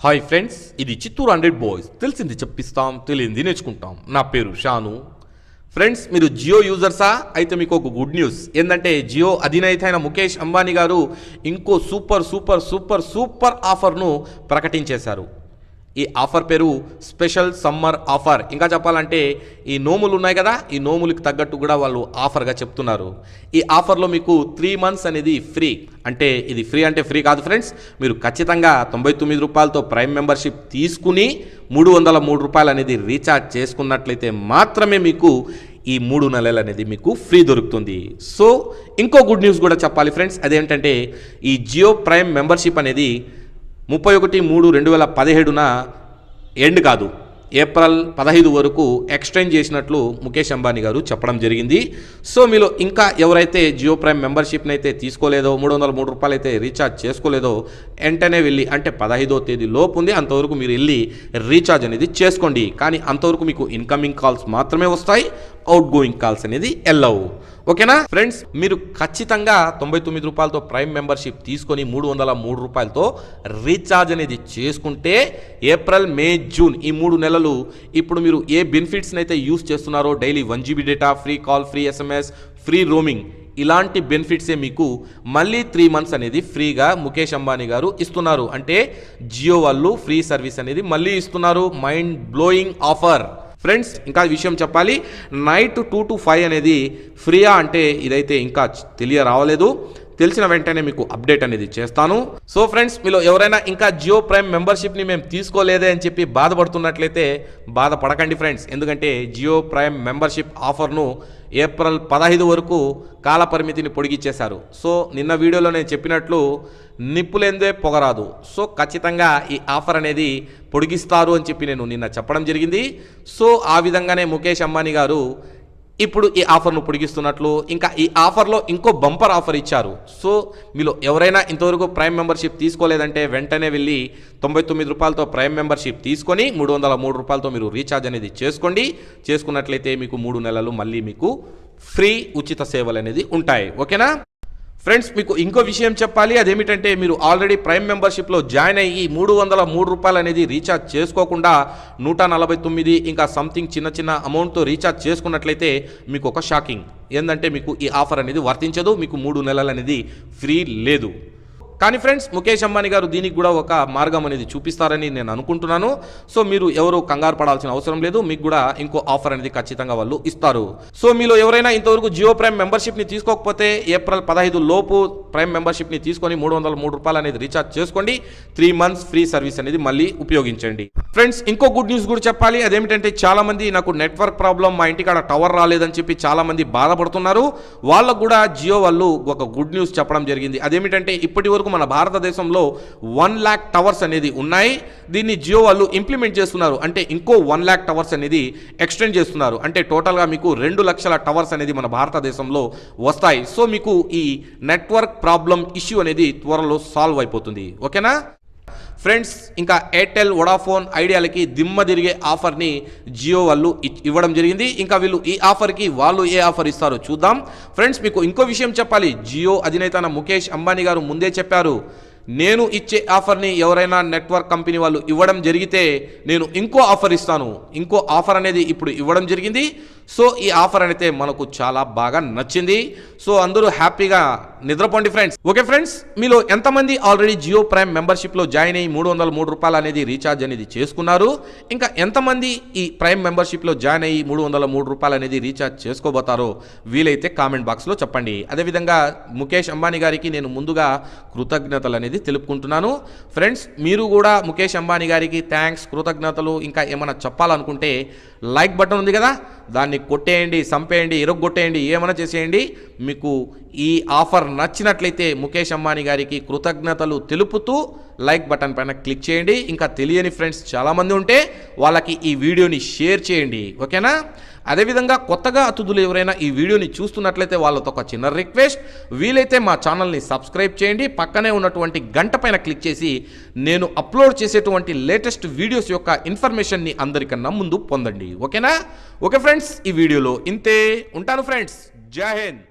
Hi friends, ఇది Chittoor 100 boys. తెలిసింది చెప్పిస్తాం, తెలియంది నేర్చుకుంటాం. నా పేరు షాను. ఫ్రెండ్స్, మీరు జియో యూజర్సా? అయితే మీకు ఒక గుడ్ న్యూస్ ఏంటంటే జియో అధినేత అయిన ముఖేష్ అంబానీ గారు ఇంకో సూపర్ సూపర్ సూపర్ సూపర్ ఆఫర్ను ప్రకటించేశారు. ఈ ఆఫర్ పేరు స్పెషల్ సమ్మర్ ఆఫర్. ఇంకా చెప్పాలంటే ఈ నోములు ఉన్నాయి కదా, ఈ నోములకు తగ్గట్టు కూడా వాళ్ళు ఆఫర్గా చెప్తున్నారు. ఈ ఆఫర్లో మీకు 3 months అనేది ఫ్రీ. అంటే ఇది ఫ్రీ అంటే ఫ్రీ కాదు ఫ్రెండ్స్, మీరు ఖచ్చితంగా 99 రూపాయలతో ప్రైమ్ మెంబర్షిప్ తీసుకుని 303 రూపాయలు అనేది రీఛార్జ్ చేసుకున్నట్లయితే మాత్రమే మీకు ఈ 3 నెలలు అనేది మీకు ఫ్రీ దొరుకుతుంది. సో ఇంకో గుడ్ న్యూస్ కూడా చెప్పాలి ఫ్రెండ్స్, అదేంటంటే ఈ జియో ప్రైమ్ మెంబర్షిప్ అనేది 31/3/2017 ఎండ్ కాదు, ఏప్రిల్ 15 వరకు ఎక్స్టెండ్ చేసినట్లు ముఖేష్ అంబానీ గారు చెప్పడం జరిగింది. సో మీలో ఇంకా ఎవరైతే జియో ప్రైమ్ మెంబర్షిప్ని అయితే తీసుకోలేదో, 303 రూపాయలు అయితే రీఛార్జ్ చేసుకోలేదో వెంటనే వెళ్ళి, అంటే 15వ తేదీ లోపు ఉంది, అంతవరకు మీరు వెళ్ళి రీఛార్జ్ అనేది చేసుకోండి. కానీ అంతవరకు మీకు ఇన్కమింగ్ కాల్స్ మాత్రమే వస్తాయి, అవుట్ గోయింగ్ కాల్స్ అనేది వెళ్ళవు. ఓకేనా ఫ్రెండ్స్, మీరు ఖచ్చితంగా 99 రూపాయలతో ప్రైమ్ మెంబర్షిప్ తీసుకొని 303 రూపాయలతో రీఛార్జ్ అనేది చేసుకుంటే ఏప్రిల్, మే, జూన్ ఈ 3 నెలలు ఇప్పుడు మీరు ఏ బెనిఫిట్స్ని అయితే యూస్ చేస్తున్నారో, daily 1 GB data, free call, free SMS, free roaming, ఇలాంటి బెనిఫిట్సే మీకు మళ్ళీ 3 months అనేది ఫ్రీగా ముఖేష్ అంబానీ గారు ఇస్తున్నారు. అంటే జియో వాళ్ళు ఫ్రీ సర్వీస్ అనేది మళ్ళీ ఇస్తున్నారు. Mind blowing offer friends. ఇంకా విషయం చెప్పాలి, నైట్ 2 to 5 అనేది ఫ్రీయా అంటే ఇదైతే ఇంకా రావలేదు. తెలిసిన వెంటనే మీకు అప్డేట్ అనేది చేస్తాను. సో ఫ్రెండ్స్, మీలో ఎవరైనా ఇంకా జియో ప్రైమ్ మెంబర్షిప్ని మేము తీసుకోలేదే అని చెప్పి బాధపడుతున్నట్లయితే బాధపడకండి ఫ్రెండ్స్. ఎందుకంటే జియో ప్రైమ్ మెంబర్షిప్ ఆఫర్ను ఏప్రిల్ 15 వరకు కాల పరిమితిని పొడిగించేశారు. సో నిన్న వీడియోలో నేను చెప్పినట్లు నిప్పులేందే పొగరాదు. సో ఖచ్చితంగా ఈ ఆఫర్ అనేది పొడిగిస్తారు అని చెప్పి నేను నిన్న చెప్పడం జరిగింది. సో ఆ విధంగానే ముఖేష్ అంబానీ గారు ఇప్పుడు ఈ ఆఫర్ను పొడిగిస్తున్నట్లు, ఇంకా ఈ ఆఫర్లో ఇంకో బంపర్ ఆఫర్ ఇచ్చారు. సో మీలో ఎవరైనా ఇంతవరకు ప్రైమ్ మెంబర్షిప్ తీసుకోలేదంటే వెంటనే వెళ్ళి 99 రూపాయలతో ప్రైమ్ మెంబర్షిప్ తీసుకొని 303 రూపాయలతో మీరు రీఛార్జ్ అనేది చేసుకోండి. చేసుకున్నట్లయితే మీకు 3 నెలలు మళ్ళీ మీకు ఫ్రీ ఉచిత సేవలు అనేది ఉంటాయి. ఓకేనా ఫ్రెండ్స్, మీకు ఇంకో విషయం చెప్పాలి, అదేమిటంటే మీరు ఆల్రెడీ ప్రైమ్ మెంబర్షిప్లో జాయిన్ అయ్యి 303 రూపాయలు అనేది రీఛార్జ్ చేసుకోకుండా 149 ఇంకా సంథింగ్ చిన్న చిన్న అమౌంట్తో రీఛార్జ్ చేసుకున్నట్లయితే మీకు ఒక షాకింగ్ ఏంటంటే మీకు ఈ ఆఫర్ అనేది వర్తించదు, మీకు 3 నెలలు అనేది ఫ్రీ లేదు. కానీ ఫ్రెండ్స్, ముఖేష్ అంబానీ గారు దీనికి కూడా ఒక మార్గం అనేది చూపిస్తారని నేను అనుకుంటున్నాను. సో మీరు ఎవరు కంగారు పడాల్సిన అవసరం లేదు, మీకు కూడా ఇంకో ఆఫర్ అనేది ఖచ్చితంగా వాళ్ళు ఇస్తారు. సో మీలో ఎవరైనా ఇంతవరకు జియో ప్రైమ్ మెంబర్షిప్ని తీసుకోకపోతే ఏప్రిల్ 15 లోపు ప్రైమ్ మెంబర్షిప్ని తీసుకొని 303 రూపాయలు అనేది రీఛార్జ్ చేసుకోండి. 3 months ఫ్రీ సర్వీస్ అనేది మళ్ళీ ఉపయోగించండి. ఫ్రెండ్స్, ఇంకో గుడ్ న్యూస్ కూడా చెప్పాలి, అదేమిటంటే చాలా మంది నాకు నెట్వర్క్ ప్రాబ్లం, మా ఇంటికాడ టవర్ రాలేదని చెప్పి చాలా మంది బాధపడుతున్నారు. వాళ్ళకు కూడా జియో వాళ్ళు ఒక గుడ్ న్యూస్ చెప్పడం జరిగింది. అదేమిటంటే ఇప్పటి వరకు మన భారతదేశంలో 1 lakh టవర్స్ అనేది ఉన్నాయి. దీన్ని జియో వాళ్ళు ఇంప్లిమెంట్ చేస్తున్నారు. అంటే ఇంకో 1 lakh టవర్స్ అనేది ఎక్స్టెండ్ చేస్తున్నారు. అంటే టోటల్గా మీకు 2 లక్షల టవర్స్ అనేది మన భారతదేశంలో వస్తాయి. సో మీకు ఈ నెట్వర్క్ ప్రాబ్లం ఇష్యూ అనేది త్వరలో సాల్వ్ అయిపోతుంది. ఓకేనా ఫ్రెండ్స్, ఇంకా ఎయిర్టెల్, వొడాఫోన్, ఐడియాలకి దిమ్మ తిరిగే ఆఫర్ని జియో వాళ్ళు ఇవ్వడం జరిగింది. ఇంకా వీళ్ళు ఈ ఆఫర్కి వాళ్ళు ఏ ఆఫర్ ఇస్తారో చూద్దాం. ఫ్రెండ్స్, మీకు ఇంకో విషయం చెప్పాలి, జియో అధినేత ముఖేష్ అంబానీ గారు ముందే చెప్పారు, నేను ఇచ్చే ఆఫర్ని ఎవరైనా నెట్వర్క్ కంపెనీ వాళ్ళు ఇవ్వడం జరిగితే నేను ఇంకో ఆఫర్ ఇస్తాను. ఇంకో ఆఫర్ అనేది ఇప్పుడు ఇవ్వడం జరిగింది. సో ఈ ఆఫర్ అయితే మనకు చాలా బాగా నచ్చింది. సో అందరూ హ్యాపీగా నిద్రపోండి ఫ్రెండ్స్. ఓకే ఫ్రెండ్స్, మీలో ఎంతమంది ఆల్రెడీ జియో ప్రైమ్ మెంబర్షిప్లో జాయిన్ అయ్యి 303 రూపాయలు అనేది రీఛార్జ్ అనేది చేసుకున్నారు? ఇంకా ఎంతమంది ఈ ప్రైమ్ మెంబర్షిప్లో జాయిన్ అయ్యి 303 రూపాయలు అనేది రీఛార్జ్ చేసుకోబోతారో వీలైతే కామెంట్ బాక్స్లో చెప్పండి. అదేవిధంగా ముఖేష్ అంబానీ గారికి నేను ముందుగా కృతజ్ఞతలు అనేది తెలుపుకుంటున్నాను. ఫ్రెండ్స్, మీరు కూడా ముఖేష్ అంబానీ గారికి థ్యాంక్స్, కృతజ్ఞతలు ఇంకా ఏమైనా చెప్పాలనుకుంటే లైక్ బటన్ ఉంది కదా, దాన్ని కొట్టేయండి, సంపేయండి, ఇరగొట్టేయండి, ఏమైనా చేసేయండి. మీకు ఈ ఆఫర్ నచ్చినట్లయితే ముఖేష్ అంబానీ గారికి కృతజ్ఞతలు తెలుపుతూ లైక్ బటన్ పైన క్లిక్ చేయండి. ఇంకా తెలియని ఫ్రెండ్స్ చాలామంది ఉంటే వాళ్ళకి ఈ వీడియోని షేర్ చేయండి. ఓకేనా అదేవిధంగా కొత్తగా అతిథులు ఎవరైనా ఈ వీడియోని చూస్తున్నట్లయితే వాళ్ళతో ఒక చిన్న రిక్వెస్ట్, వీలైతే మా ఛానల్ని సబ్స్క్రైబ్ చేయండి. పక్కనే ఉన్నటువంటి గంట పైన క్లిక్ చేసి నేను అప్లోడ్ చేసేటువంటి లేటెస్ట్ వీడియోస్ యొక్క ఇన్ఫర్మేషన్ని అందరికన్నా ముందు పొందండి. ఓకేనా ఓకే ఫ్రెండ్స్, ఈ వీడియోలో ఇంతే. ఉంటాను ఫ్రెండ్స్. జై హింద్.